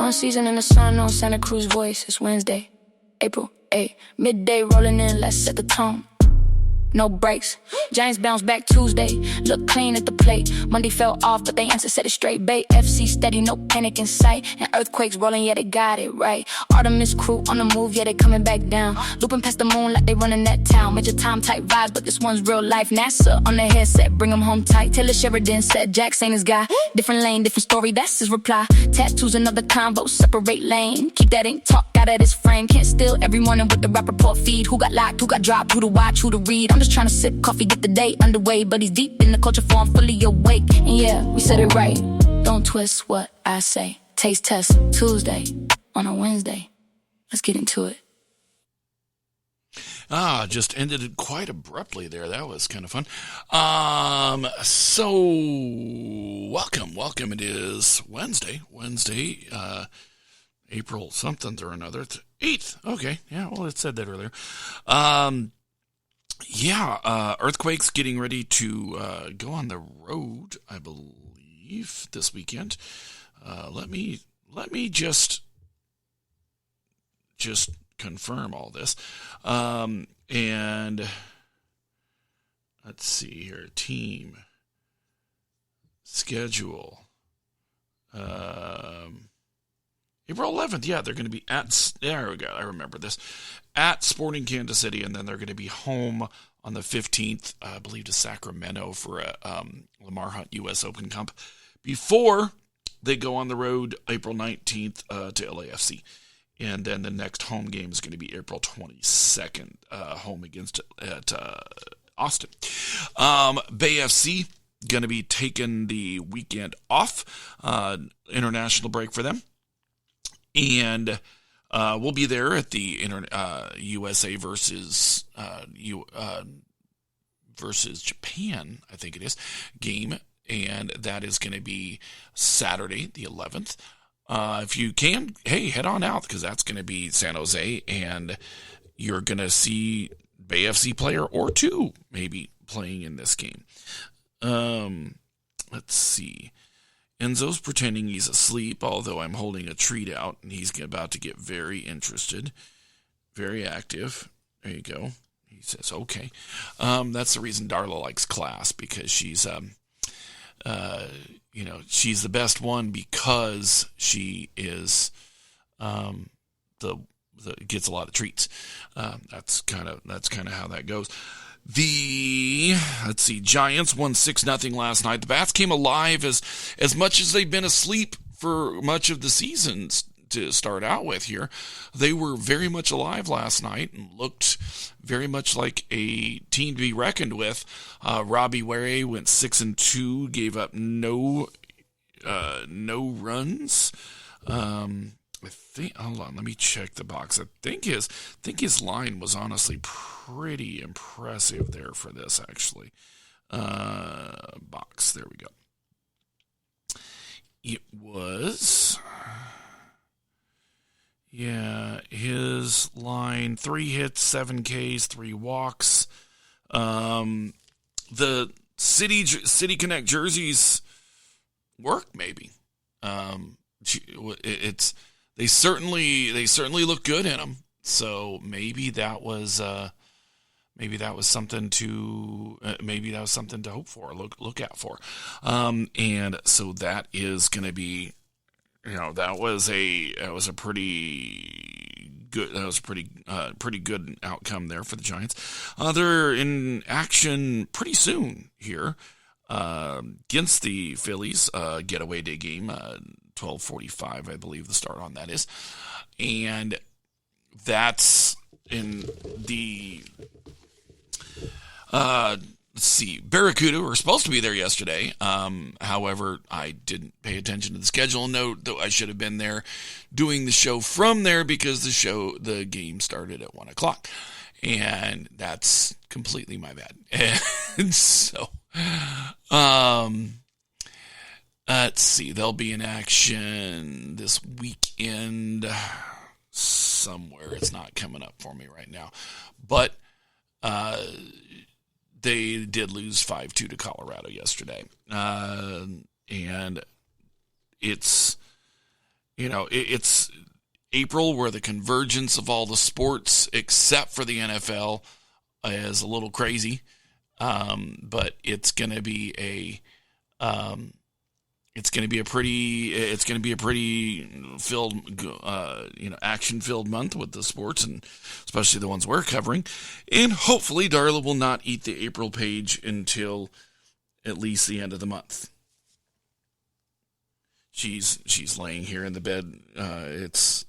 One season in the sun on Santa Cruz voice. It's Wednesday, April 8th. Midday rolling in, let's set the tone. No breaks. Giants bounce back Tuesday. Look clean at the plate. Monday fell off, but they answered, set it straight. Bay FC steady, no panic in sight. And earthquakes rolling, yeah, they got it right. Artemis crew on the move, yeah, they coming back down. Looping past the moon like they running that town. Major time type vibes, but this one's real life. NASA on the headset, bring them home tight. Taylor Sheridan said Jack ain't his guy. Different lane, different story, that's his reply. Tattoos, another convo, separate lane. Keep that ink talk out of this frame. Can't steal every morning with the rap report feed. Who got locked, who got dropped, who to watch, who to read. I'm just trying to sip coffee, get the day underway. But he's deep in the culture form, fully awake. And yeah, we said it right. Don't twist what I say. Taste test Tuesday on a Wednesday. Let's get into it. Just ended it quite abruptly there. That was kind of fun. So welcome. It is Wednesday, April something or another. 8th. Okay. Yeah, well, it said that earlier. Earthquakes getting ready to go on the road, I believe, this weekend. Let me just confirm all this. And let's see here. Team schedule. April 11th, yeah, they're going to be there we go, I remember this, at Sporting Kansas City, and then they're going to be home on the 15th, I believe, to Sacramento for a Lamar Hunt U.S. Open Cup, before they go on the road April 19th to LAFC. And then the next home game is going to be April 22nd, home against at Austin. Bay FC going to be taking the weekend off, international break for them. And we'll be there at the USA versus Japan, I think it is, game. And that is going to be Saturday, the 11th. If you can, hey, head on out, because that's going to be San Jose, and you're going to see Bay FC player or two maybe playing in this game. Let's see. Enzo's pretending he's asleep, although I'm holding a treat out, and he's about to get very interested, very active. There you go. He says, okay. That's the reason Darla likes class, because she's, she's the best one because she is gets a lot of treats. That's kind of how that goes. Let's see, Giants won 6-0 last night. The Bats came alive as much as they've been asleep for much of the season to start out with here. They were very much alive last night and looked very much like a team to be reckoned with. Robbie Ware went 6-2, gave up no runs. I think, hold on, let me check the box. I think his line was honestly pretty impressive there for this, actually. Box, there we go. It was, yeah, his line, 3 hits, 7 Ks, 3 walks. The City Connect jerseys work, maybe. They certainly look good in them. So maybe that was something to hope for, look out for. And so that is going to be, that was a pretty good outcome there for the Giants. They're in action pretty soon here against the Phillies, getaway day game. 12:45, I believe the start on that is. And that's in the, let's see, Barracuda were supposed to be there yesterday. However, I didn't pay attention to the schedule. Note that I should have been there doing the show from there because the game started at 1:00. And that's completely my bad. And so, let's see, they'll be in action this weekend somewhere. It's not coming up for me right now. But they did lose 5-2 to Colorado yesterday. And it's it's April where the convergence of all the sports except for the NFL is a little crazy. But it's going to be a pretty filled, action-filled month with the sports, and especially the ones we're covering. And hopefully Darla will not eat the April page until at least the end of the month. She's laying here in the bed. It's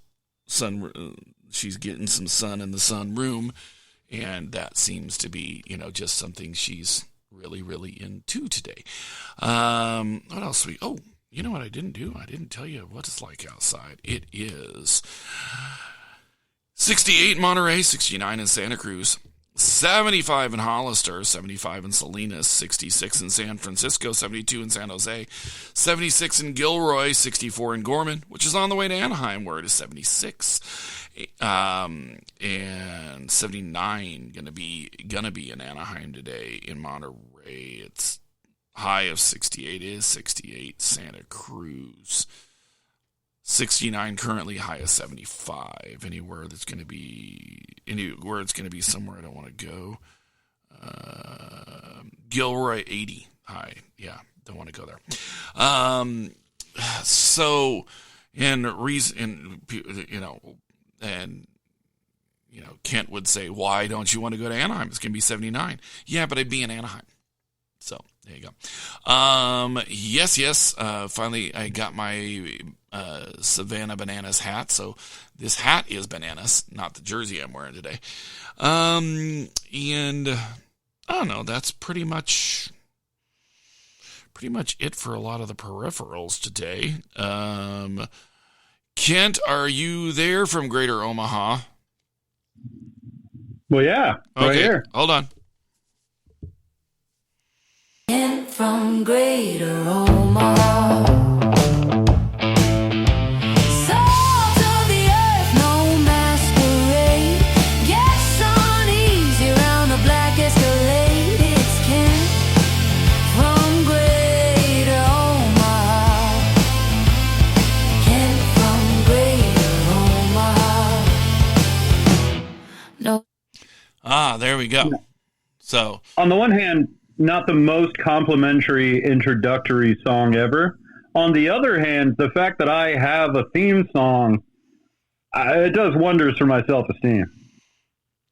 sun. She's getting some sun in the sunroom, and that seems to be, just something she's really, really into today. What else? You know what I didn't do? I didn't tell you what it's like outside. It is 68 in Monterey, 69 in Santa Cruz, 75 in Hollister, 75 in Salinas, 66 in San Francisco, 72 in San Jose, 76 in Gilroy, 64 in Gorman, which is on the way to Anaheim, where it is 76, and 79 gonna be in Anaheim today. In Monterey, it's high of 68 is 68. Santa Cruz, 69 currently, high of 75. Anywhere it's going to be somewhere I don't want to go. Gilroy, 80 high. Yeah, don't want to go there. Kent would say, why don't you want to go to Anaheim? It's going to be 79. Yeah, but I'd be in Anaheim. So there you go. Yes. Finally, I got my Savannah Bananas hat. So this hat is bananas, not the jersey I'm wearing today. And I don't know. That's pretty much it for a lot of the peripherals today. Kent, are you there from Greater Omaha? Well, yeah, right here. Hold on. From Greater Omaha, salt of the earth, no masquerade. Guess uneasy around the black Escalade. It's Kent from Greater Omaha. Kent from Greater Omaha. No. There we go. So on the one hand, not the most complimentary introductory song ever. On the other hand, the fact that I have a theme song, it does wonders for my self-esteem.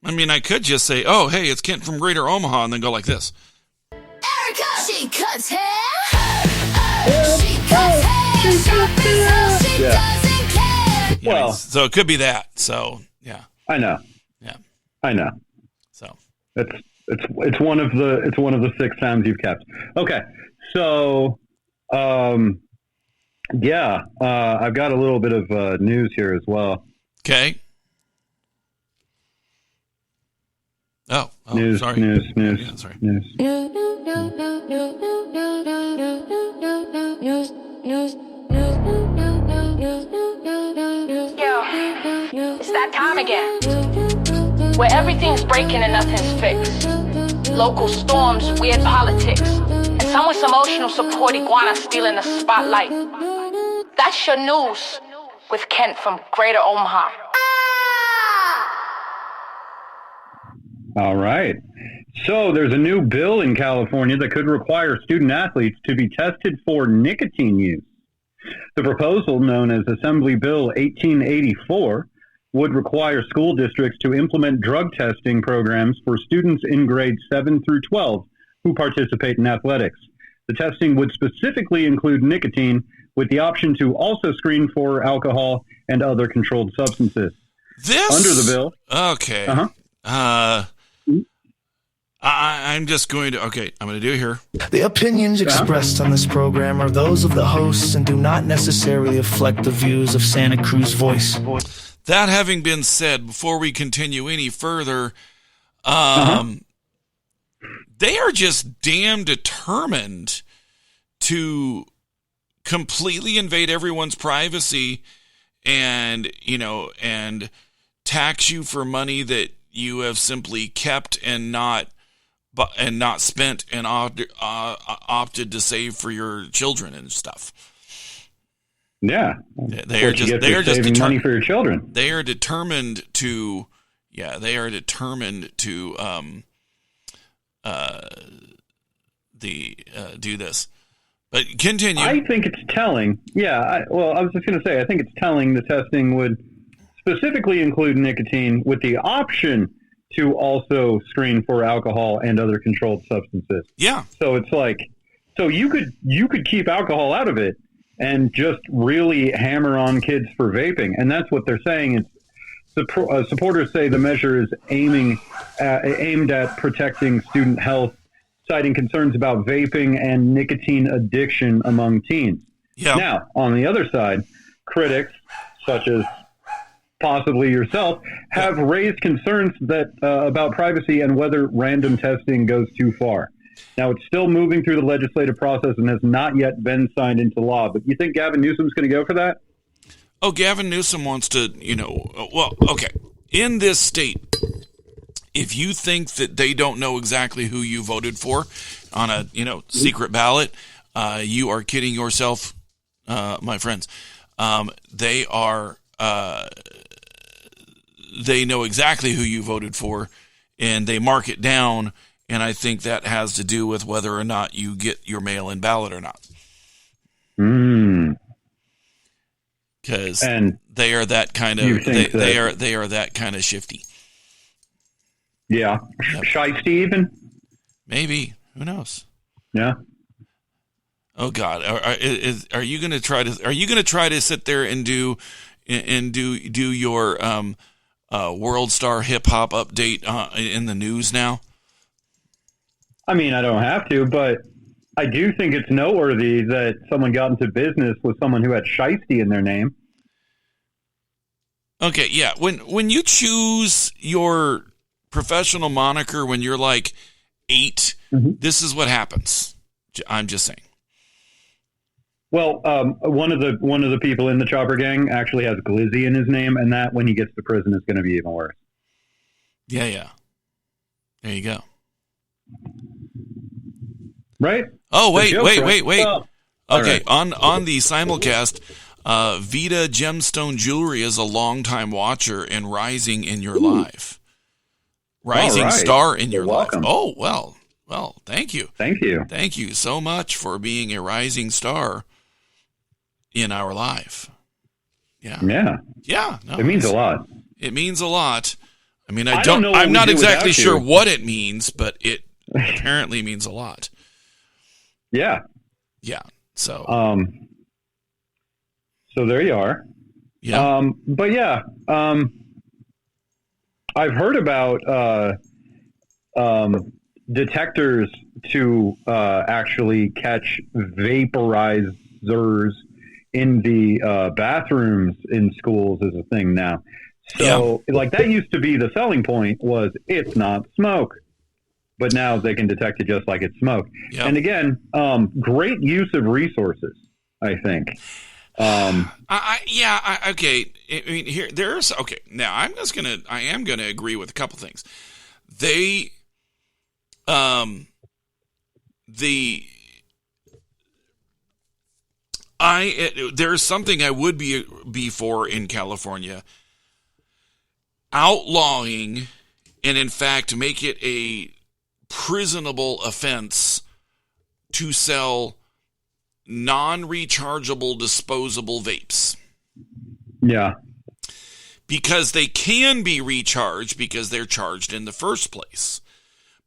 I mean, I could just say, oh, hey, it's Kent from Greater Omaha, and then go like this. Erica, she cuts hair. She cuts hair. She doesn't care. Well, so it could be that. So, yeah. I know. Yeah. I know. So It's one of the 6 times you've kept. Okay, so I've got a little bit of news here as well. Okay. Oh, news, sorry. News. Yeah, sorry. News. It's that time again, where everything's breaking and nothing's fixed. Local storms, weird politics, and some with emotional support, iguana stealing the spotlight. That's your news with Kent from Greater Omaha. All right. So there's a new bill in California that could require student athletes to be tested for nicotine use. The proposal, known as Assembly Bill 1884, would require school districts to implement drug testing programs for students in grades 7 through 12 who participate in athletics. The testing would specifically include nicotine, with the option to also screen for alcohol and other controlled substances. Under the bill. Okay. I'm just going to, I'm going to do it here. The opinions expressed on this program are those of the hosts and do not necessarily reflect the views of Santa Cruz Voice. That having been said, before we continue any further, they are just damn determined to completely invade everyone's privacy and tax you for money that you have simply kept and not spent and opted to save for your children and stuff. Yeah. They are just saving money for your children. They are determined to do this. But continue. I think it's telling. Yeah. I was just going to say, I think it's telling the testing would specifically include nicotine with the option to also screen for alcohol and other controlled substances. Yeah. So it's like, so you could keep alcohol out of it and just really hammer on kids for vaping. And that's what they're saying. It's supporters say the measure is aimed at protecting student health, citing concerns about vaping and nicotine addiction among teens. Yeah. Now, on the other side, critics, such as possibly yourself, have raised concerns that about privacy and whether random testing goes too far. Now, it's still moving through the legislative process and has not yet been signed into law. But you think Gavin Newsom's going to go for that? Oh, Gavin Newsom wants to, okay. In this state, if you think that they don't know exactly who you voted for on a, secret ballot, you are kidding yourself, my friends. They know exactly who you voted for, and they mark it down, and I think that has to do with whether or not you get your mail-in ballot or not. Because they are that kind of they are that kind of shifty. Yeah, Yep. Shiesty even. Maybe, who knows? Yeah. Oh God, are you going to try to sit there and do your World Star Hip Hop update in the news now? I mean, I don't have to, but I do think it's noteworthy that someone got into business with someone who had Shiesty in their name. Okay, yeah. When you choose your professional moniker when you're like 8, this is what happens. I'm just saying. Well, one of the people in the Chopper Gang actually has Glizzy in his name, and that when he gets to prison is going to be even worse. Yeah. There you go. Right? Oh, wait. Oh, okay, right. on the simulcast, Vita Gemstone Jewelry is a longtime watcher and rising in your life. Rising right. star in your life. Welcome. Oh, well, thank you. Thank you. Thank you so much for being a rising star in our life. Yeah. Yeah. Yeah. No, It means a lot. It means a lot. I mean, I don't know what I'm we not do exactly without sure you. what it means, but it apparently means a lot. Yeah. Yeah. So, So there you are. yeah. But yeah, I've heard about detectors to actually catch vaporizers in the bathrooms in schools is a thing now. So like that used to be the selling point was it's not smoke, but now they can detect it just like it's smoke. Yeah. And again, great use of resources, I think. Okay. I mean, now I am gonna agree with a couple things. There's something I would be for in California, outlawing and in fact make it a prisonable offense to sell non-rechargeable disposable vapes. Yeah. Because they can be recharged because they're charged in the first place.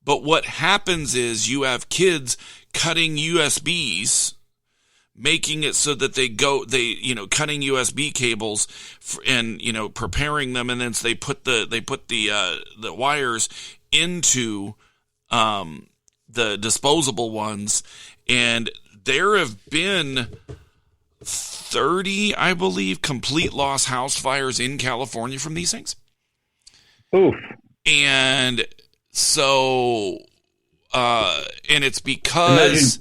But what happens is you have kids cutting USBs, making it so that cutting USB cables and, preparing them. And then they put the wires into, the disposable ones. And there have been 30, I believe, complete loss house fires in California from these things. Oof. And so, and it's because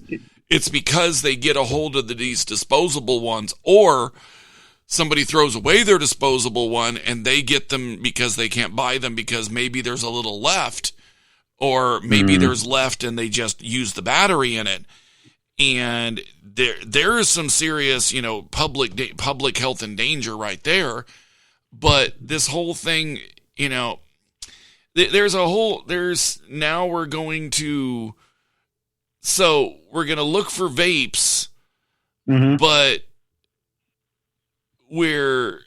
they get a hold of these disposable ones, or somebody throws away their disposable one and they get them because they can't buy them because maybe there's a little left, or maybe there's left and they just use the battery in it. And there is some serious, public health and danger right there. But this whole thing, now we're going to look for vapes, but we're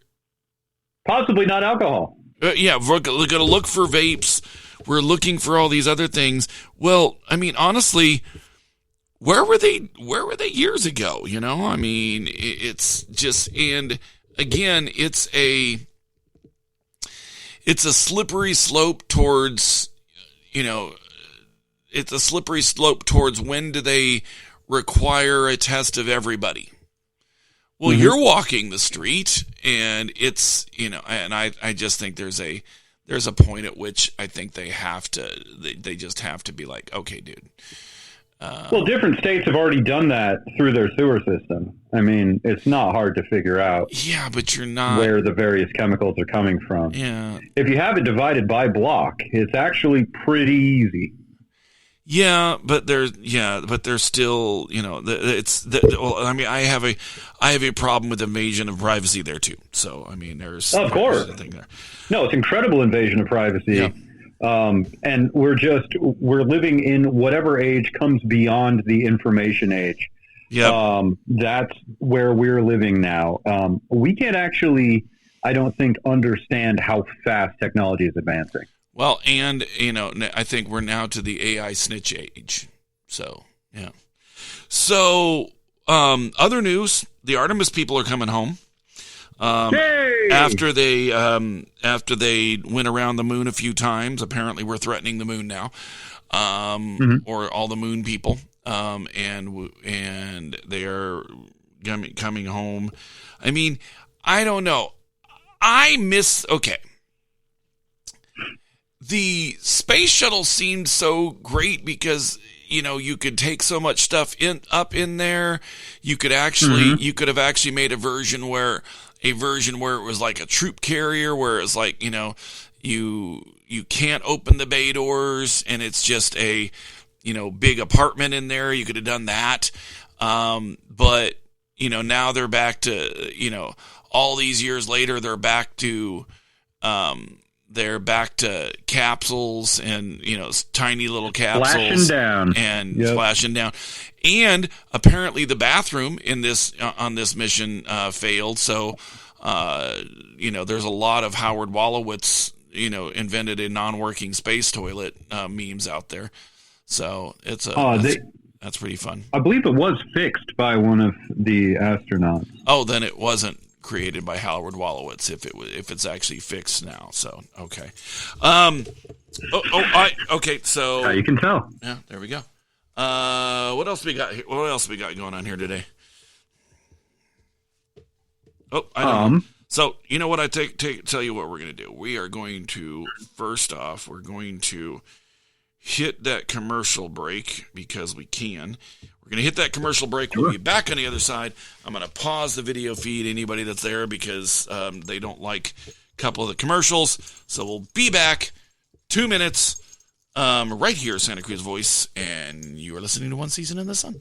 possibly not alcohol. We're going to look for vapes. We're looking for all these other things. Well, I mean, honestly, where were they years ago? I mean, it's just, and again, it's a slippery slope towards, when do they require a test of everybody? Well, you're walking the street, and it's, and I just think there's a point at which I think they just have to be like, okay, dude. Well, different states have already done that through their sewer system. I mean, it's not hard to figure out. Yeah, but you're not where the various chemicals are coming from. Yeah. If you have it divided by block, it's actually pretty easy. Yeah, but there's still, I have a problem with invasion of privacy there too. So, I mean, there's of course a thing there. No, it's incredible invasion of privacy. Yeah. And we're living in whatever age comes beyond the information age. Yeah. That's where we're living now. We can't actually, I don't think, understand how fast technology is advancing. Well, and, I think we're now to the AI snitch age. So, yeah. So, other news, the Artemis people are coming home. Yay! After they went around the moon a few times. Apparently we're threatening the moon now. Or all the moon people. And they are coming home. I mean, I don't know. Okay. The space shuttle seemed so great because, you could take so much stuff up in there. You could you could have actually made a version where it was like a troop carrier, where it's like, you can't open the bay doors and it's just a, big apartment in there. You could have done that. But, now they're back to, all these years later, they're back to capsules and, tiny little capsules. Splashing down. And splashing down. And apparently the bathroom in this, on this mission, failed. So, there's a lot of Howard Wolowitz, invented a non-working space toilet, memes out there. So it's that's pretty fun. I believe it was fixed by one of the astronauts. Oh, then it wasn't created by Howard Wolowitz if it's actually fixed now. So, okay. Okay. So you can tell. Yeah, there we go. What else we got here? What else we got going on here today? Oh, I don't know. So, you know what? Tell you what we're going to do. We are going to, first off, we're going to hit that commercial break because we can. We're going to hit that commercial break. We'll be back on the other side. I'm going to pause the video feed, anybody that's there, because they don't like a couple of the commercials. So we'll be back 2 minutes right here, Santa Cruz Voice, and you are listening to One Season in the Sun.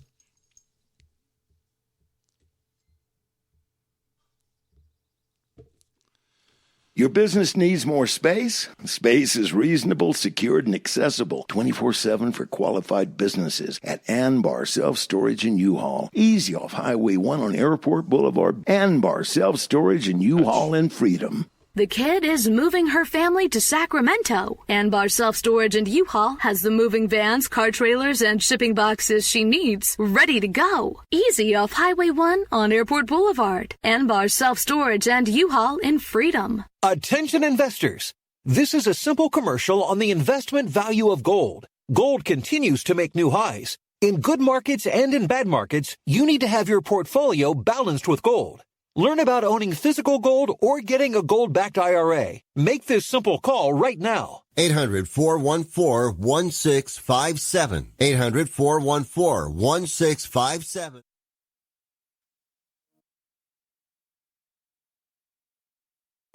Your business needs more space? Space is reasonable, secured, and accessible 24/7 for qualified businesses at Anbar Self-Storage and U-Haul. Easy off Highway 1 on Airport Boulevard. Anbar Self-Storage and U-Haul in Freedom. The kid is moving her family to Sacramento. Anbar Self-Storage and U-Haul has the moving vans, car trailers, and shipping boxes she needs ready to go. Easy off Highway 1 on Airport Boulevard. Anbar Self-Storage and U-Haul in Freedom. Attention investors. This is a simple commercial on the investment value of gold. Gold continues to make new highs. In good markets and in bad markets, you need to have your portfolio balanced with gold. Learn about owning physical gold or getting a gold-backed IRA. Make this simple call right now. 800-414-1657. 800-414-1657.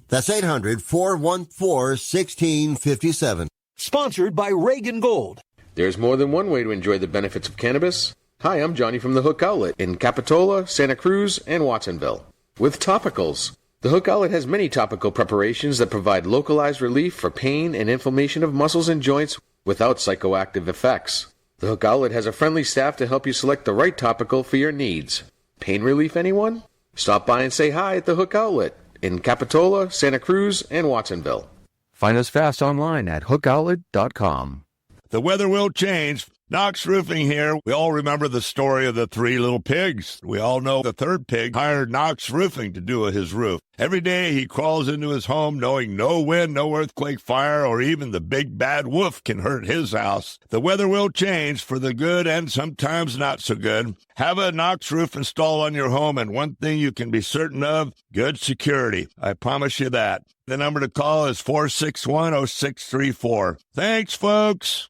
That's 800-414-1657. Sponsored by Reagan Gold. There's more than one way to enjoy the benefits of cannabis. Hi, I'm Johnny from the Hook Outlet in Capitola, Santa Cruz, and Watsonville. With topicals. The Hook Outlet has many topical preparations that provide localized relief for pain and inflammation of muscles and joints without psychoactive effects. The Hook Outlet has a friendly staff to help you select the right topical for your needs. Pain relief, anyone? Stop by and say hi at the Hook Outlet in Capitola, Santa Cruz, and Watsonville. Find us fast online at hookoutlet.com. The weather will change. Knox Roofing here. We all remember the story of the 3 little pigs. We all know the third pig hired Knox Roofing to do his roof. Every day he crawls into his home knowing no wind, no earthquake, fire, or even the big bad wolf can hurt his house. The weather will change for the good and sometimes not so good. Have a Knox roof installed on your home, and one thing you can be certain of, good security. I promise you that. The number to call is 461-0634. Thanks, folks.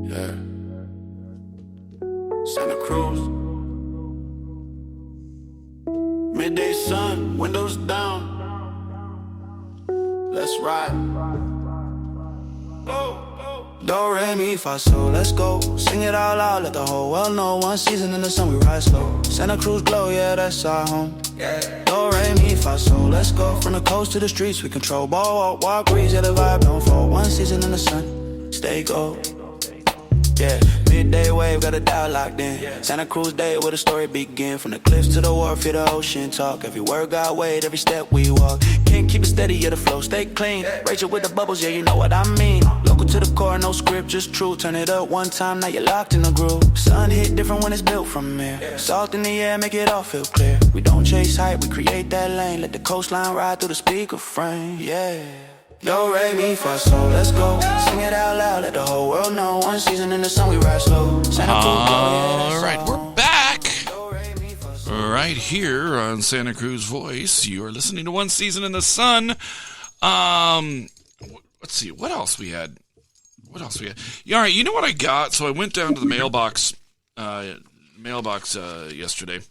Yeah. Santa Cruz. Midday sun, windows down. Let's ride. Do, re, mi, fa, sol, let's go. Sing it out loud, let the whole world know. One season in the sun, we ride slow. Santa Cruz glow, yeah, that's our home. Do, re, mi, fa, sol, let's go. From the coast to the streets, we control. Ball, walk, breeze, yeah, the vibe don't fall. One season in the sun, stay gold. Yeah, midday wave, got a dial locked in. Santa Cruz Day, where the story begin. From the cliffs to the wharf, hear the ocean talk. Every word got weight, every step we walk. Can't keep it steady, yeah, the flow stay clean. Rachel with the bubbles, yeah, you know what I mean. Local to the core, no script, just true. Turn it up one time, now you're locked in the groove. Sun hit different when it's built from air. Salt in the air, make it all feel clear. We don't chase height, we create that lane. Let the coastline ride through the speaker frame, yeah. Do, re, mi, fa, sol, let's go. Sing it out loud, let the whole world know. One season in the sun, we ride slow. All right, we're back. Right here on Santa Cruz Voice. You are listening to One Season in the Sun. Let's see, what else we had? Yeah, all right, you know what I got? So I went down to the mailbox yesterday.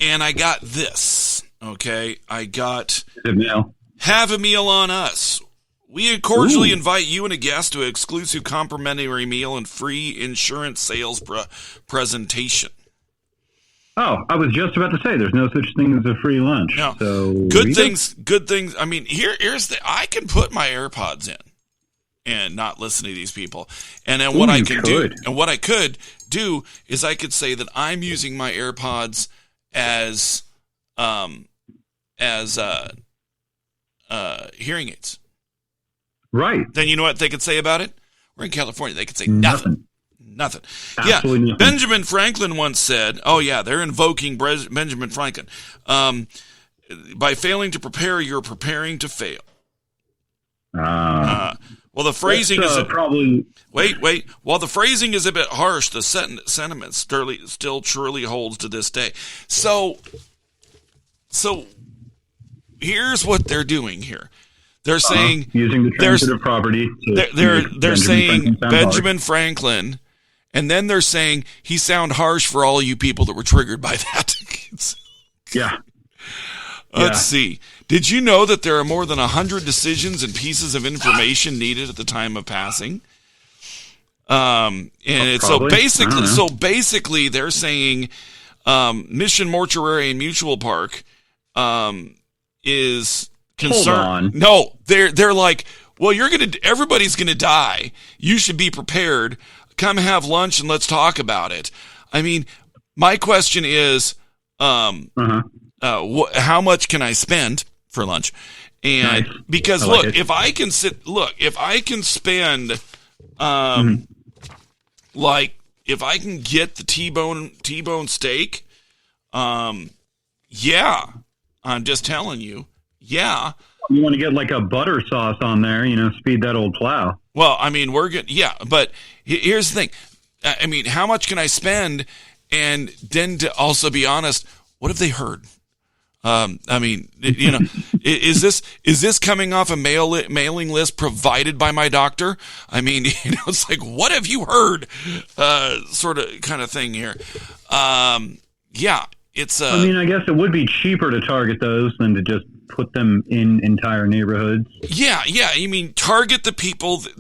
And I got this, okay? I got... Good mail. Have a meal on us. We cordially invite you and a guest to an exclusive complimentary meal and free insurance sales presentation. Oh, I was just about to say there's no such thing as a free lunch. No. So good things. I mean, here's the. I can put my AirPods in and not listen to these people. And then what I could do is I could say that I'm using my AirPods as hearing aids. Right. Then you know what they could say about it? We're in California. They could say nothing. Absolutely nothing. Benjamin Franklin once said, oh yeah, they're invoking Benjamin Franklin. By failing to prepare, you're preparing to fail. Well, the phrasing is probably... Wait. While the phrasing is a bit harsh, the sentiment still truly holds to this day. So here's what they're doing here. They're saying using the transitive property. They're saying Benjamin Franklin, and then they're saying he sound harsh for all you people that were triggered by that. Yeah. Let's see. Did you know that there are more than 100 decisions and pieces of information needed at the time of passing? So basically they're saying Mission Mortuary and Mutual Park is concerned. No, they're like, well, everybody's gonna die. You should be prepared. Come have lunch and let's talk about it. I mean, my question is, how much can I spend for lunch? And because if I can spend, like if I can get the T-bone steak, yeah, I'm just telling you, yeah. You want to get like a butter sauce on there, speed that old plow. Well, I mean, but here's the thing. I mean, how much can I spend? And then to also be honest, what have they heard? I mean, is this coming off a mailing list provided by my doctor? I mean, it's like, what have you heard? Sort of kind of thing here. Yeah, it's. I mean, I guess it would be cheaper to target those than to just put them in entire neighborhoods. Yeah. I mean, target the people that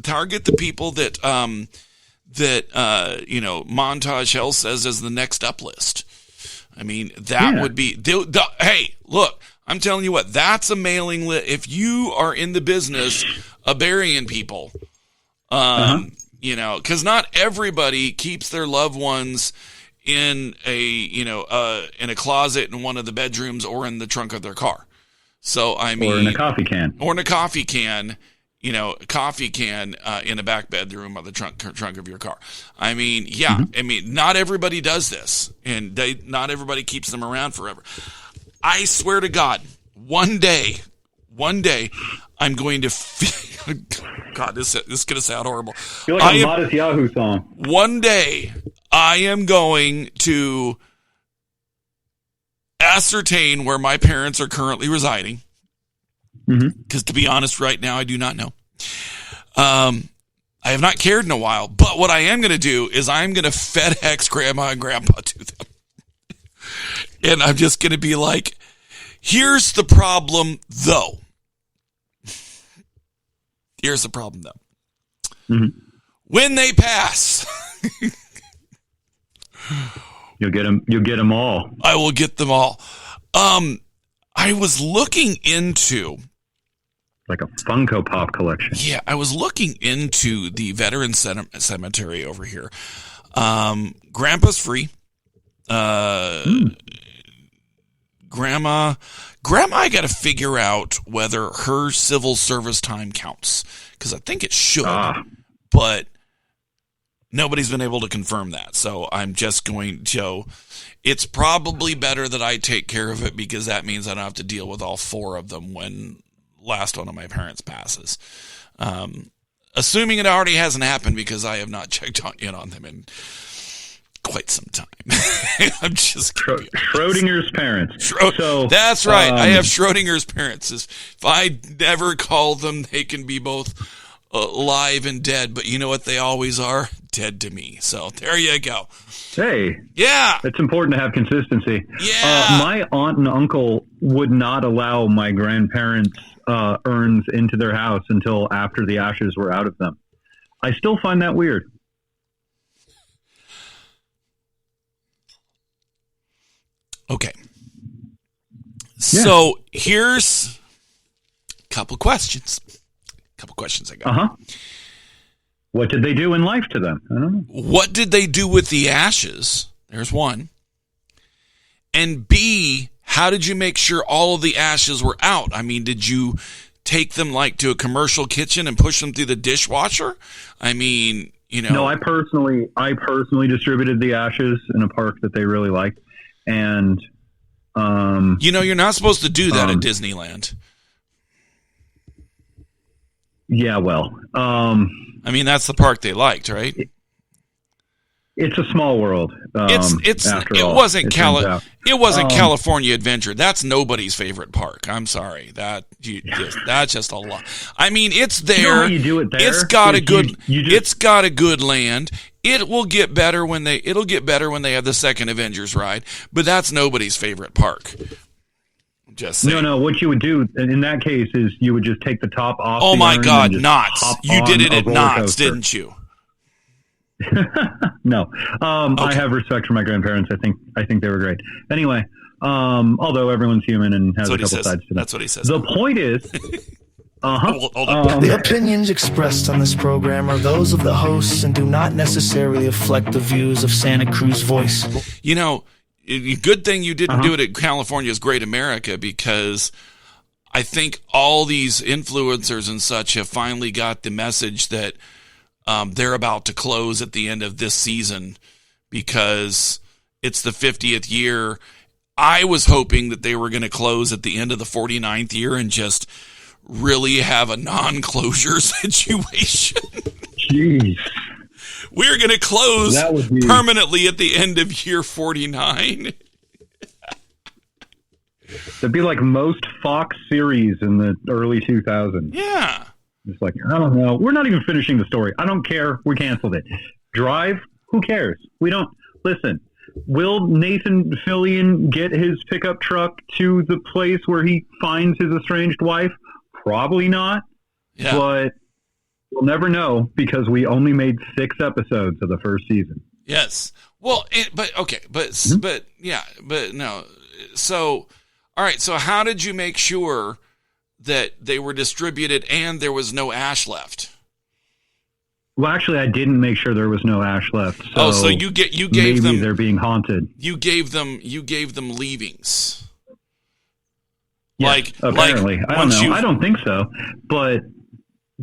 that, Montage Health says is the next up list. I mean, that would be, hey, look, I'm telling you what, that's a mailing list. If you are in the business of burying people, because not everybody keeps their loved ones in in a closet in one of the bedrooms or in the trunk of their car. So, I mean, or in a coffee can. Coffee can in a back bedroom of the trunk of your car. I mean, I mean, not everybody does this, and not everybody keeps them around forever. I swear to God, one day, I'm going to feel, God, this is going to sound horrible. You're like a Modest Yahoo song. One day, I am going to ascertain where my parents are currently residing. Because to be honest, right now, I do not know. I have not cared in a while. But what I am going to do is I'm going to FedEx Grandma and Grandpa to them. And I'm just going to be like, here's the problem, though. Here's the problem, though. When they pass, you'll get them all. I will get them all. I was looking into, like a Funko Pop collection. Yeah, I was looking into the veteran cemetery over here. Grandpa's free. Grandma, I got to figure out whether her civil service time counts, because I think it should, but nobody's been able to confirm that. So I'm just going to. It's probably better that I take care of it, because that means I don't have to deal with all four of them when last one of my parents passes. Assuming it already hasn't happened, because I have not checked in on them in quite some time. I'm just Schrodinger's parents. That's right. I have Schrodinger's parents. If I never call them, they can be both alive and dead, but you know what they always are? Dead to me. So there you go. Hey. Yeah. It's important to have consistency. Yeah. My aunt and uncle would not allow my grandparents' urns into their house until after the ashes were out of them. I still find that weird. Okay. So here's a couple questions. I got. What did they do in life to them? I don't know. What did they do with the ashes? There's one. And B, how did you make sure all of the ashes were out? I mean, did you take them like to a commercial kitchen and push them through the dishwasher? I mean, No, I personally distributed the ashes in a park that they really liked. And you're not supposed to do that at Disneyland. Yeah, well, I mean, that's the park they liked, right? It's a small world. It wasn't California Adventure. That's nobody's favorite park. I'm sorry. That's just a lot. I mean, it's there. You know how you do it there? It's got a good land. It'll get better when they have the second Avengers ride, but that's nobody's favorite park. Just saying. No. What you would do in that case is you would just take the top off. Oh my God, Knott's! You did it at Knott's, didn't you? No. Okay. I have respect for my grandparents. I think they were great. Anyway, although everyone's human and has a couple sides to them. That's what he says. The point is. The opinions expressed on this program are those of the hosts and do not necessarily reflect the views of Santa Cruz Voice. Good thing you didn't do it at California's Great America, because I think all these influencers and such have finally got the message that they're about to close at the end of this season because it's the 50th year. I was hoping that they were going to close at the end of the 49th year and just really have a non-closure situation. Jeez. We're going to close permanently at the end of year 49. That'd be like most Fox series in the early 2000s. Yeah. It's like, I don't know. We're not even finishing the story. I don't care. We canceled it. Drive? Who cares? We don't. Listen, will Nathan Fillion get his pickup truck to the place where he finds his estranged wife? Probably not. Yeah. But We'll never know because we only made 6 episodes of the first season. Yes. Well, but no. So, all right. So how did you make sure that they were distributed and there was no ash left? Well, actually, I didn't make sure there was no ash left. So so you gave maybe them, they're being haunted. You gave them leavings. Yes, apparently. I don't know. I don't think so. But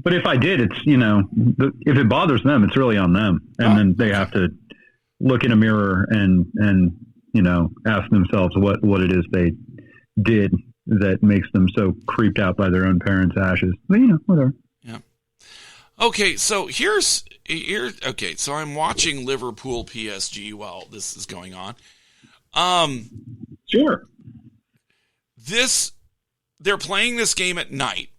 if I did, it's, if it bothers them, it's really on them. And then they have to look in a mirror and ask themselves what it is they did that makes them so creeped out by their own parents' ashes. But, whatever. Yeah. Okay, so so I'm watching Liverpool PSG while this is going on. Sure. They're playing this game at night.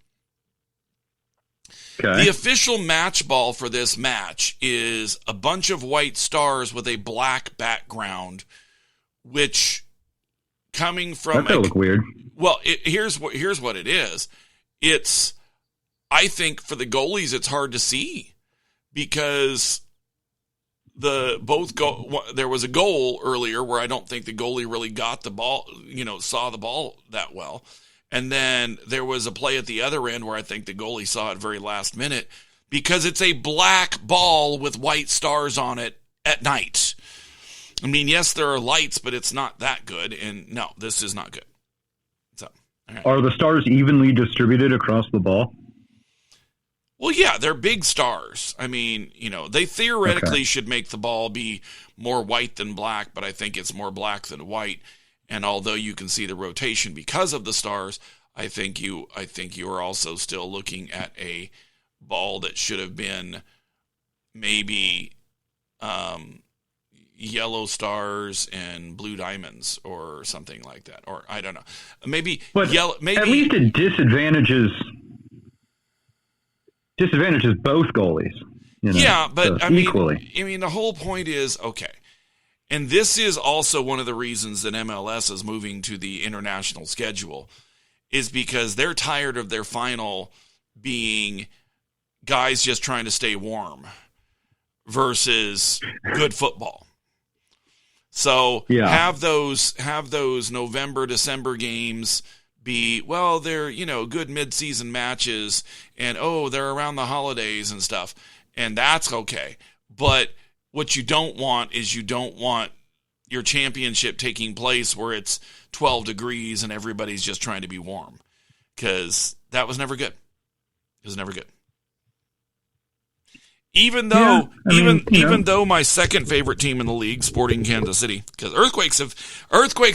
Okay. The official match ball for this match is a bunch of white stars with a black background, which coming from that look weird. Well, here's what it is. It's, I think for the goalies it's hard to see because there was a goal earlier where I don't think the goalie really got the ball, saw the ball that well. And then there was a play at the other end where I think the goalie saw it very last minute because it's a black ball with white stars on it at night. I mean, yes, there are lights, but it's not that good. And no, this is not good. So, all right. Are the stars evenly distributed across the ball? Well, yeah, they're big stars. I mean, they theoretically should make the ball be more white than black, but I think it's more black than white. And although you can see the rotation because of the stars, I think you are also still looking at a ball that should have been maybe yellow stars and blue diamonds or something like that, or I don't know, maybe yellow. Maybe at least it disadvantages both goalies. Yeah, but I equally. mean, the whole point is okay. And this is also one of the reasons that MLS is moving to the international schedule is because they're tired of their final being guys just trying to stay warm versus good football. So have those November, December games be, well, they're, good mid-season matches and, they're around the holidays and stuff. And that's okay. But what you don't want is your championship taking place where it's 12 degrees and everybody's just trying to be warm, because that was never good. It was never good. Even though, even though my second favorite team in the league, Sporting Kansas City, because earthquakes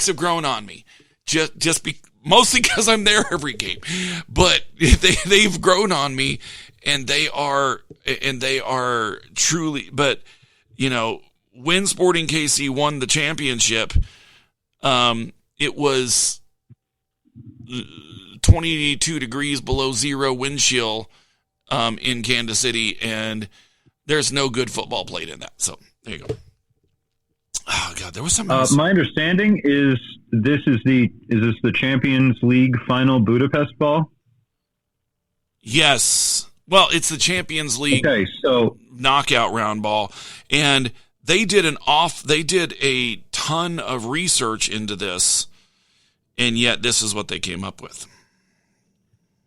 have grown on me, mostly because I'm there every game, but they've grown on me, and they are truly. But when Sporting KC won the championship, it was 22 degrees below zero wind chill in Kansas City, and there's no good football played in that. So there you go. Oh God, there was something. My understanding is this is the Champions League final Budapest ball? Yes. Well, it's the Champions League knockout round ball, and they did a ton of research into this, and yet this is what they came up with.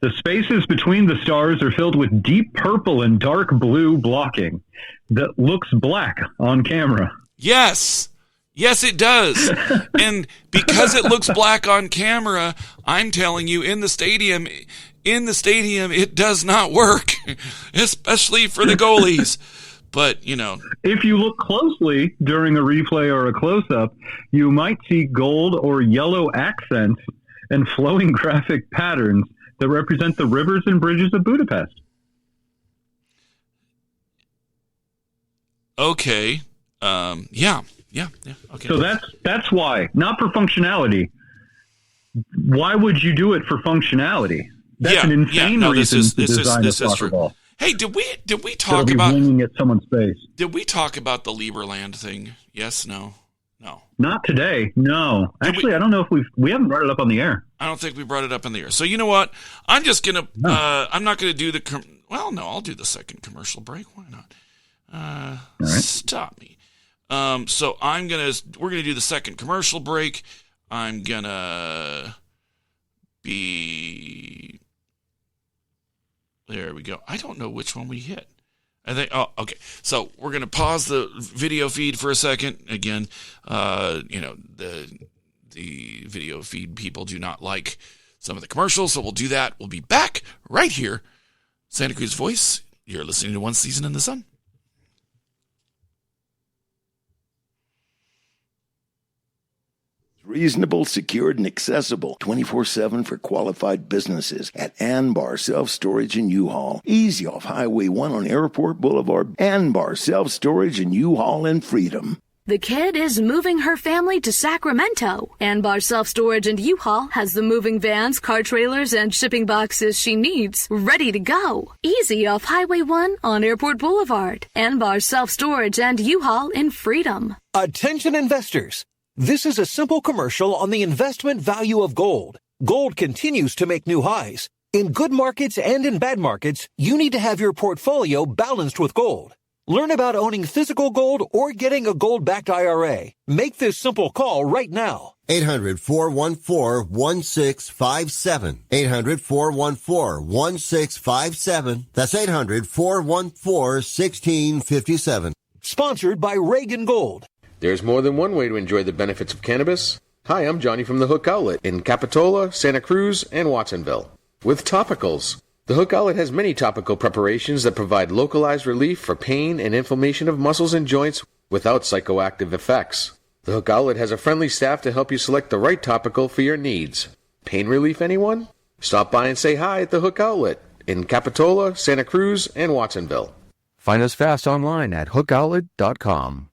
The spaces between the stars are filled with deep purple and dark blue blocking that looks black on camera. Yes, it does. And because it looks black on camera, I'm telling you, in the stadium, it does not work, especially for the goalies. But, if you look closely during a replay or a close-up, you might see gold or yellow accents and flowing graphic patterns that represent the rivers and bridges of Budapest. Okay. Yeah. Okay. So that's why, not for functionality. Why would you do it for functionality? That's an insane reason to design a soccer ball. Hey, did we talk about winging at someone's face? Did we talk about the Lieberland thing? Yes, no. Not today. No. Actually, I don't know if we haven't brought it up on the air. I don't think we brought it up on the air. So you know what? I'm just gonna I'm not gonna do Well, no, I'll do the second commercial break. Why not? right. Stop me. So we're gonna do the second commercial break. I'm gonna be. There we go. I don't know which one we hit. I think. Oh, okay. So we're gonna pause the video feed for a second. Again, the video feed people do not like some of the commercials, so we'll do that. We'll be back right here. Santa Cruz Voice. You're listening to One Season in the Sun. Reasonable, secured, and accessible 24/7 for qualified businesses at Anbar Self Storage and U-Haul. Easy off Highway 1 on Airport Boulevard. Anbar Self Storage and U-Haul in Freedom. The kid is moving her family to Sacramento. Anbar Self Storage and U-Haul has the moving vans, car trailers, and shipping boxes she needs ready to go. Easy off Highway 1 on Airport Boulevard. Anbar Self Storage and U-Haul in Freedom. Attention investors. This is a simple commercial on the investment value of gold. Gold continues to make new highs. In good markets and in bad markets, you need to have your portfolio balanced with gold. Learn about owning physical gold or getting a gold-backed IRA. Make this simple call right now. 800-414-1657. 800-414-1657. That's 800-414-1657. Sponsored by Reagan Gold. There's more than one way to enjoy the benefits of cannabis. Hi, I'm Johnny from the Hook Outlet in Capitola, Santa Cruz, and Watsonville. With topicals. The Hook Outlet has many topical preparations that provide localized relief for pain and inflammation of muscles and joints without psychoactive effects. The Hook Outlet has a friendly staff to help you select the right topical for your needs. Pain relief, anyone? Stop by and say hi at the Hook Outlet in Capitola, Santa Cruz, and Watsonville. Find us fast online at hookoutlet.com.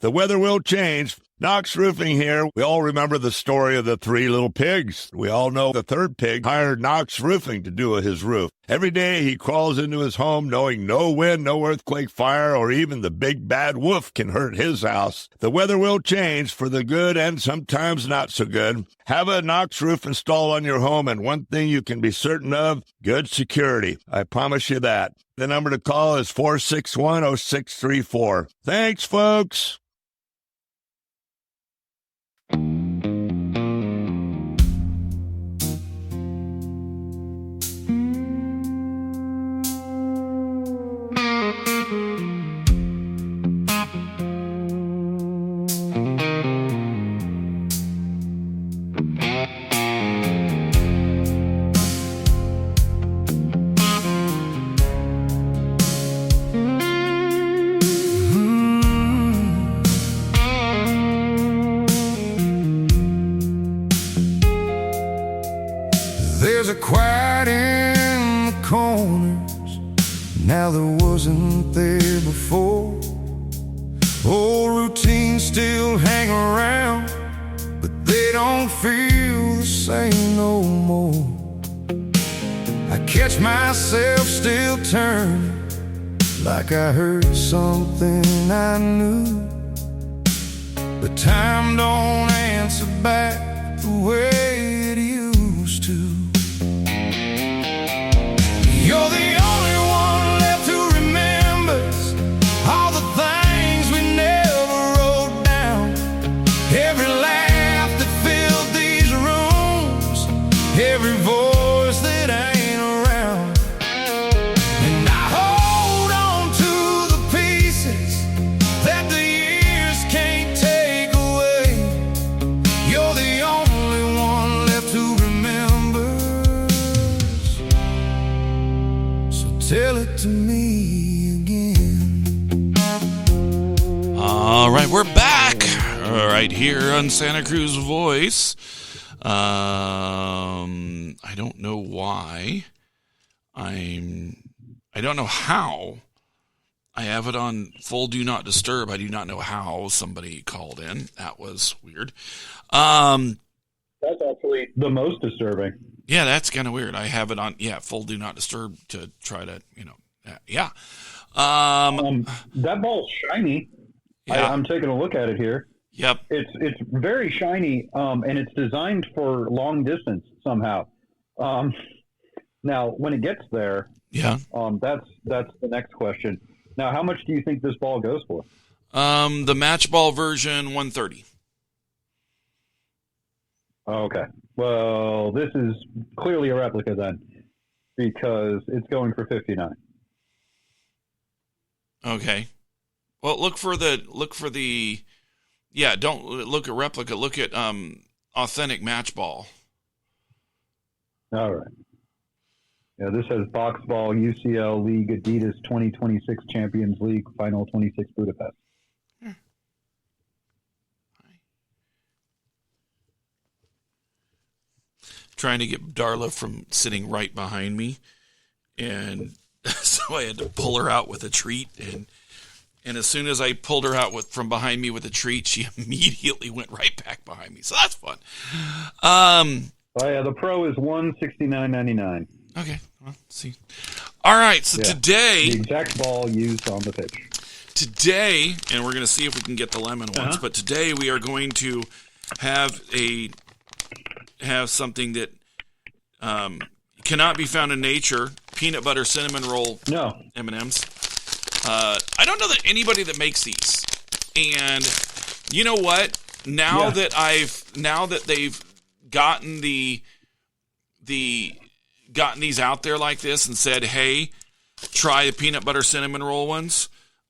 The weather will change. Knox Roofing here. We all remember the story of the three little pigs. We all know the third pig hired Knox Roofing to do his roof. Every day he crawls into his home knowing no wind, no earthquake, fire, or even the big bad wolf can hurt his house. The weather will change for the good and sometimes not so good. Have a Knox roof installed on your home, and one thing you can be certain of, good security. I promise you that. The number to call is 461-0634. Thanks, folks. There's a quiet in the corners now that wasn't there before. Old routines still hang around, but they don't feel the same no more. I catch myself still turning like I heard something I knew, but time don't answer back the way it used to. You're the only one left who remembers all the things we never wrote down. Every laugh that filled these rooms, every voice that ain't around. And I hold on to the pieces that the years can't take away. You're the only one left who remembers. Tell it to me again. All right, we're back. All right, here on Santa Cruz Voice. I don't know why. I don't know how. I have it on full do not disturb. I do not know how somebody called in. That was weird. That's actually the most disturbing. Yeah, that's kind of weird. I have it on, full do not disturb to try to, yeah. That ball's shiny. Yeah. I'm taking a look at it here. Yep. It's very shiny, and it's designed for long distance somehow. Now, when it gets there, Yeah. That's the next question. Now, how much do you think this ball goes for? The match ball version, $130. Okay. Well, this is clearly a replica then, because it's going for $59. Okay. Well, look for the. Yeah, don't look at replica. Look at authentic match ball. All right. Yeah, this says Box Ball UCL League Adidas 2026 Champions League Final 26 Budapest. Trying to get Darla from sitting right behind me, and so I had to pull her out with a treat, and as soon as I pulled her out from behind me with a treat, she immediately went right back behind me. So that's fun. Oh yeah, the Pro is $169.99. Okay, well, let's see. All right, so today the exact ball used on the pitch. Today, and we're going to see if we can get the lemon ones, but today we are going to have something that cannot be found in nature: peanut butter cinnamon roll M&Ms. I don't know that anybody that makes these, and you know what? Now that they've gotten gotten these out there like this and said, hey, try the peanut butter cinnamon roll ones.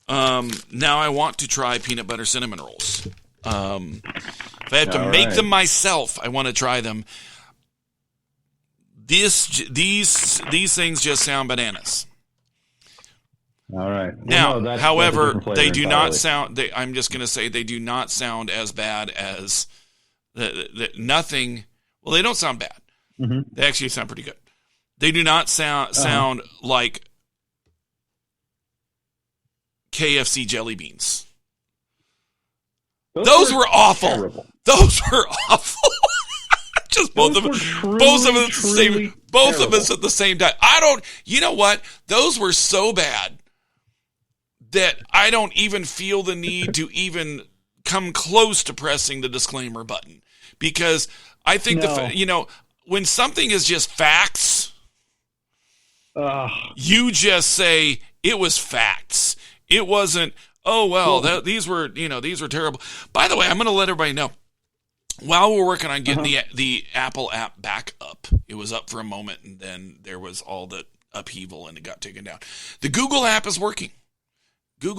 Now I want to try peanut butter cinnamon rolls. If I have to make them myself, I want to try them. These things just sound bananas. All right. Now, however, they do not sound. I'm just going to say they do not sound as bad as nothing. Well, they don't sound bad. Mm-hmm. They actually sound pretty good. They do not sound like KFC jelly beans. Those were awful. Terrible. Those were awful. Just both of us at the same time. You know what? Those were so bad that I don't even feel the need to even come close to pressing the disclaimer button, because I think when something is just facts, you just say it was facts. It wasn't, these were terrible. By the way, I'm going to let everybody know, while we're working on getting the Apple app back up, it was up for a moment, and then there was all the upheaval, and it got taken down. The Google app is working. I'm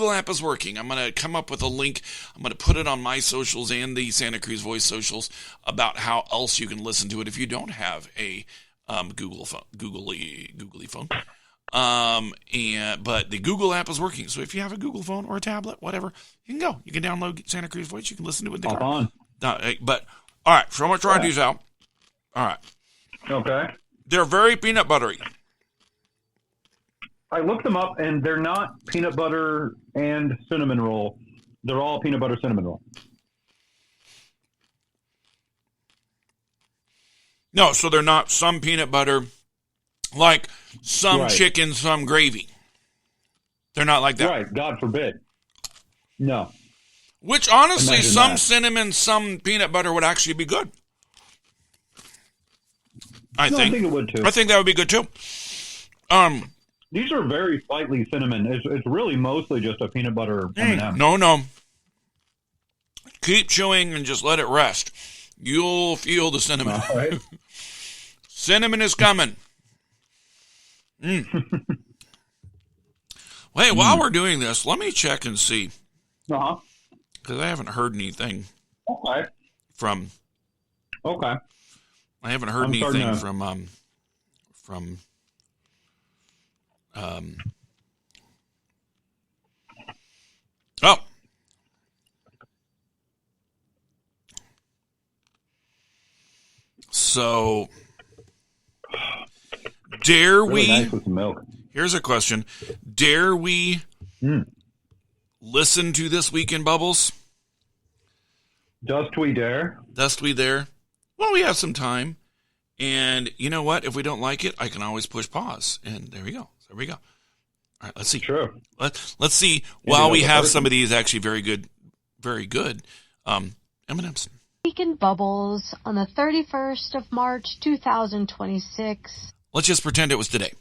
going to come up with a link. I'm going to put it on my socials and the Santa Cruz Voice socials about how else you can listen to it if you don't have a googly phone. But the Google app is working. So if you have a Google phone or a tablet, whatever, you can go. You can download Santa Cruz Voice. You can listen to it in the car. But all right, so I'm going to try these out. All right. Okay. They're very peanut buttery. I looked them up, and they're not peanut butter and cinnamon roll. They're all peanut butter cinnamon roll. No, so they're not some peanut butter, like some chicken, some gravy. They're not like that. Right, God forbid. No. Which, honestly, some cinnamon, some peanut butter would actually be good. I think it would, too. I think that would be good, too. These are very slightly cinnamon. It's really mostly just a peanut butter M&M. No. Keep chewing and just let it rest. You'll feel the cinnamon. All right. Cinnamon is coming. Wait, while we're doing this, let me check and see. Because I haven't heard anything from... Okay. I haven't heard anything from So, dare we... Nice with some milk. Here's a question. Dare we listen to This Week in Bubbles? Dust we dare? Dust we dare? Well, we have some time. And you know what? If we don't like it, I can always push pause. And there we go. All right, let's see. True. Let's see. While we have some of these actually very good M&Ms. Week in Bubbles on the 31st of March, 2026. Let's just pretend it was today.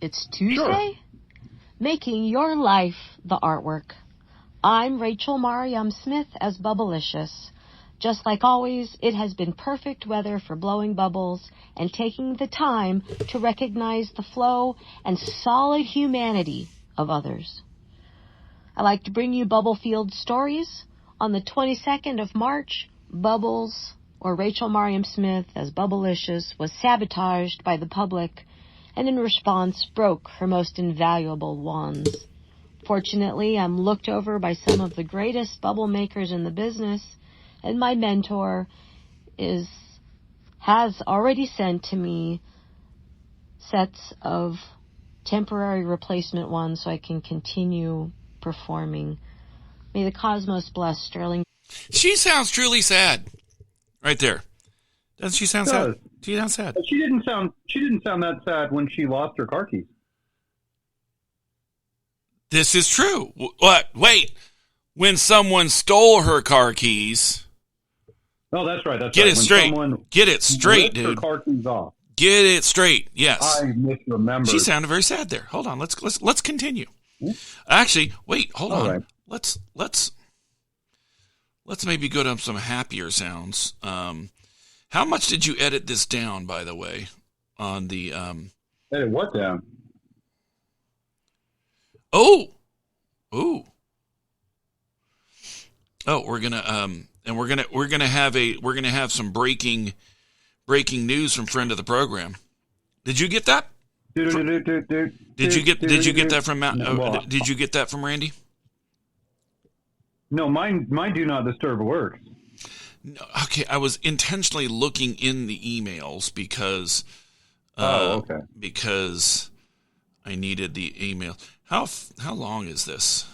It's Tuesday? Making your life the artwork. I'm Rachel Mariam Smith as Bubblicious. Just like always, it has been perfect weather for blowing bubbles and taking the time to recognize the flow and solid humanity of others. I like to bring you Bubblefield stories. On the 22nd of March, Bubbles, or Rachel Mariam Smith as Bubblicious, was sabotaged by the public and in response broke her most invaluable wands. Fortunately, I'm looked over by some of the greatest bubble makers in the business, and my mentor has already sent to me sets of temporary replacement ones so I can continue performing. May the cosmos bless Sterling. She sounds truly sad. Right there. Doesn't she sound sad? She sounds sad. She didn't sound that sad when she lost her car keys. This is true. What? Wait. When someone stole her car keys. Oh, that's right. That's Get right. it straight. Get it straight, dude. Her car keys off. Get it straight. Yes. I misremembered. She sounded very sad there. Hold on. Let's continue. Actually, wait. Hold on. Right. Let's maybe go to some happier sounds. How much did you edit this down, by the way, on the Edit what down? Oh, we're gonna have some breaking news from friend of the program. Did you get that? Did you get that from Matt? Did you get that from Randy? No, mine do not disturb works. No, okay, I was intentionally looking in the emails because because I needed the email. How long is this?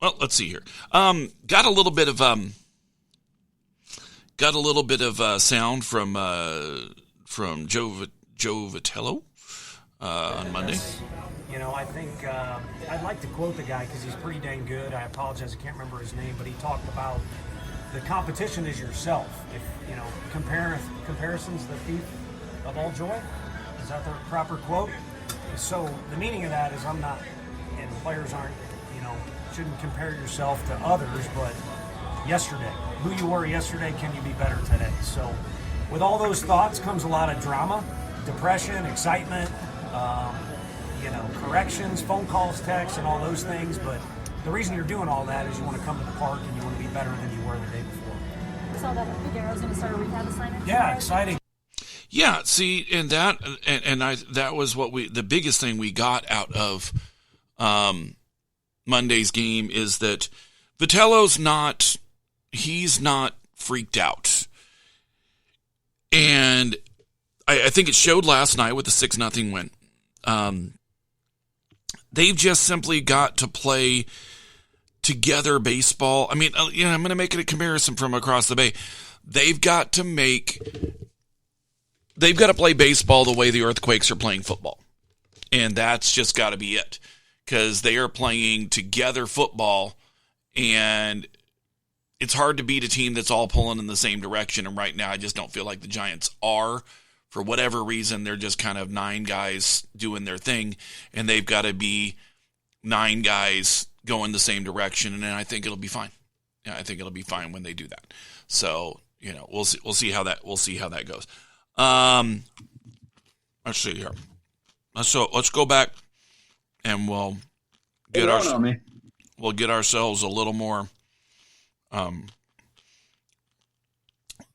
Well, let's see here. Got a little bit of sound from Joe Vitello on Monday. You know, I think I'd like to quote the guy because he's pretty dang good. I apologize, I can't remember his name, but he talked about the competition is yourself. If you know, comparison's the thief of all joy. Is that the proper quote? So the meaning of that is I'm not, and players aren't, shouldn't compare yourself to others, but yesterday, who you were yesterday, can you be better today? So with all those thoughts comes a lot of drama, depression, excitement, corrections, phone calls, texts, and all those things. But the reason you're doing all that is you want to come to the park and you want to be better than you were the day before. We saw that Figueroa's going to start a rehab assignment. Yeah, exciting. Yeah, see, and that was the biggest thing we got out of Monday's game is that Vitello's not freaked out. And I think it showed last night with the 6-0 win. They've just simply got to play together baseball. I mean, I'm going to make it a comparison from across the bay. They've got to play baseball the way the Earthquakes are playing football. And that's just got to be it. Because they are playing together football, and it's hard to beat a team that's all pulling in the same direction. And right now, I just don't feel like the Giants are. For whatever reason, they're just kind of 9 guys doing their thing, and they've got to be 9 guys going the same direction, and I think it'll be fine. Yeah, I think it'll be fine when they do that. So, we'll see how that goes. Let's see here. Let's go back. And we'll get ourselves a little more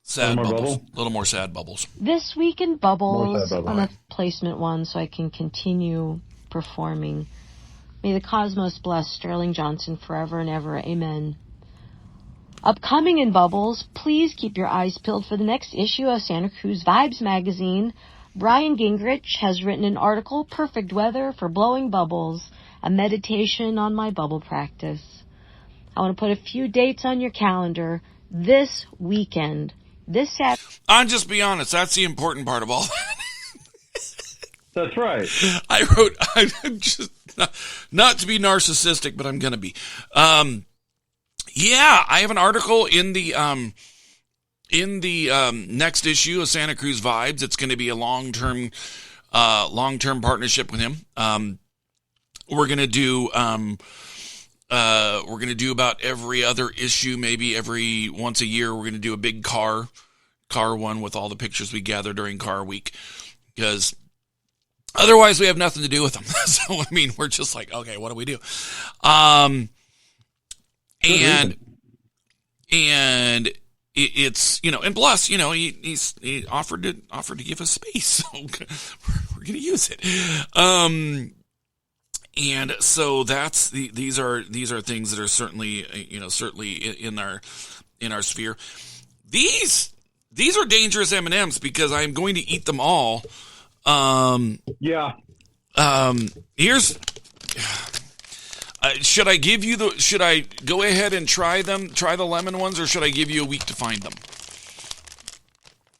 sad bubbles. A little more sad bubbles. This week in Bubbles on the placement one so I can continue performing. May the cosmos bless Sterling Johnson forever and ever. Amen. Upcoming in Bubbles, please keep your eyes peeled for the next issue of Santa Cruz Vibes magazine. Brian Gingrich has written an article, Perfect Weather for Blowing Bubbles, a meditation on my bubble practice. I want to put a few dates on your calendar this weekend. This Saturday. I'll just be honest, that's the important part of all that. That's right. I'm just, not to be narcissistic, but I'm going to be. Yeah, I have an article in the next issue of Santa Cruz Vibes. It's going to be a long-term long-term partnership with him. We're gonna do about every other issue, maybe once a year. We're gonna do a big car one with all the pictures we gather during Car Week, because otherwise we have nothing to do with them. So I mean, we're just like, okay, what do we do? And it's, and plus, he offered to give us space, so we're gonna use it. And so these are things that are certainly in our sphere. These are dangerous M&Ms because I'm going to eat them all. Here's. Should I go ahead and try the lemon ones, or should I give you a week to find them?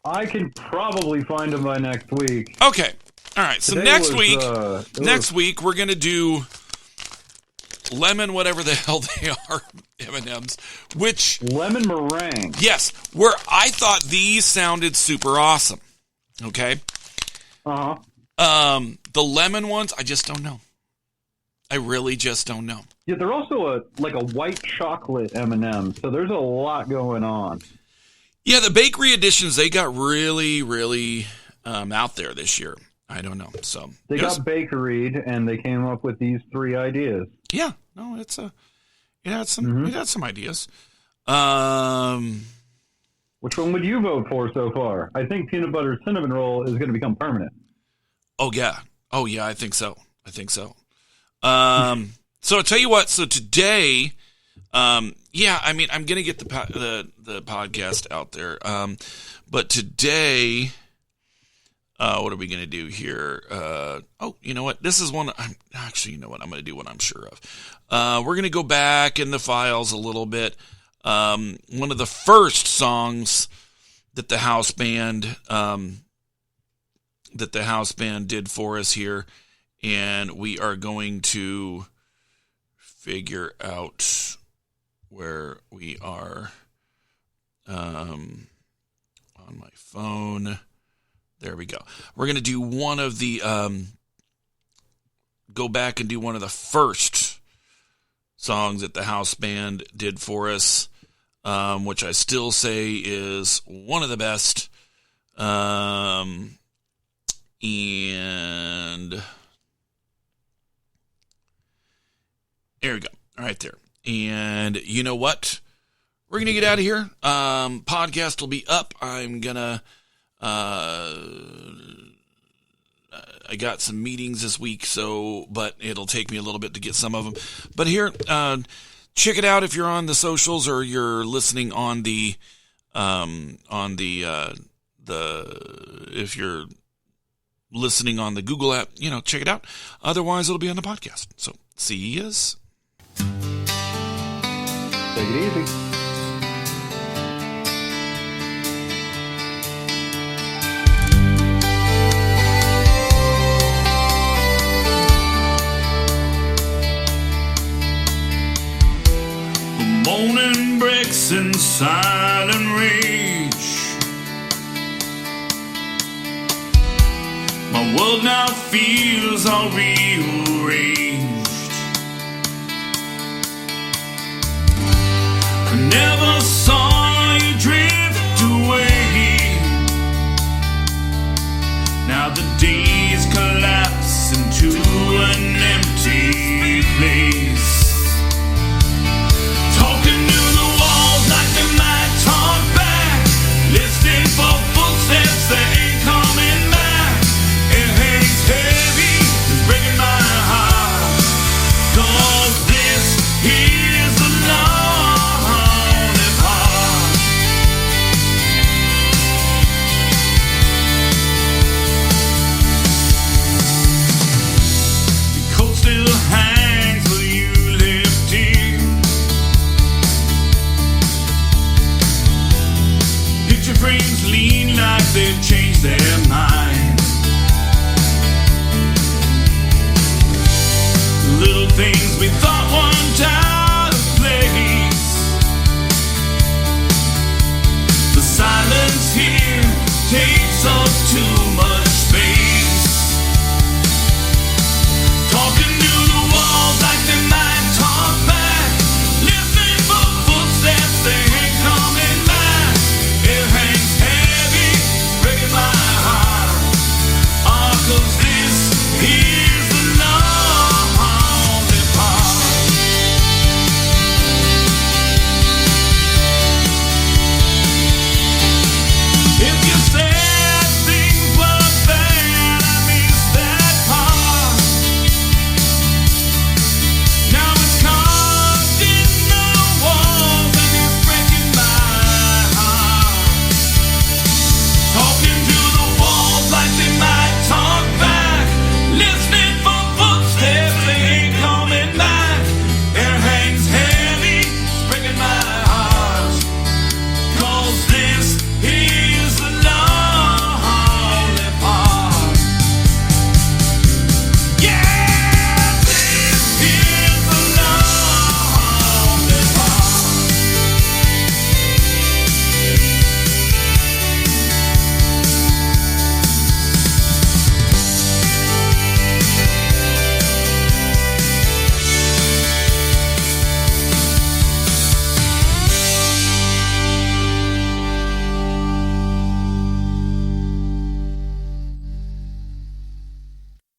I can probably find them by next week. Okay. All right. So next week we're going to do lemon, whatever the hell they are, M&Ms, which lemon meringue. Yes, where I thought these sounded super awesome. Okay. Uh-huh. The lemon ones, I just don't know. I really just don't know. Yeah, they're also a white chocolate M&M, so there's a lot going on. Yeah, the bakery editions, they got really, really out there this year. I don't know. So they got bakeried, and they came up with these 3 ideas. Yeah, no, it had some ideas. Which one would you vote for so far? I think peanut butter cinnamon roll is going to become permanent. Oh yeah, I think so. So I'll tell you what. So today, I'm going to get the podcast out there. But today, what are we going to do here? You know what? This is one. I'm going to do what I'm sure of. We're going to go back in the files a little bit. One of the first songs that the house band did for us here, and we are going to figure out where we are on my phone. There we go. We're going to do one of the go back and do one of the first songs that the house band did for us, which I still say is one of the best. And there we go. All right there. And you know what? We're going to get out of here. Podcast will be up. I'm going to... I got some meetings this week, but it'll take me a little bit to get some of them. But here, check it out if you're on the socials or you're listening on the if you're listening on the Google app, check it out. Otherwise, it'll be on the podcast. So, see yous. Take it easy. Morning breaks in silent rage. My world now feels all rearranged. I never saw you drift away. Now the days collapse into an empty place. Frames lean like they've changed their mind. Little things we thought one time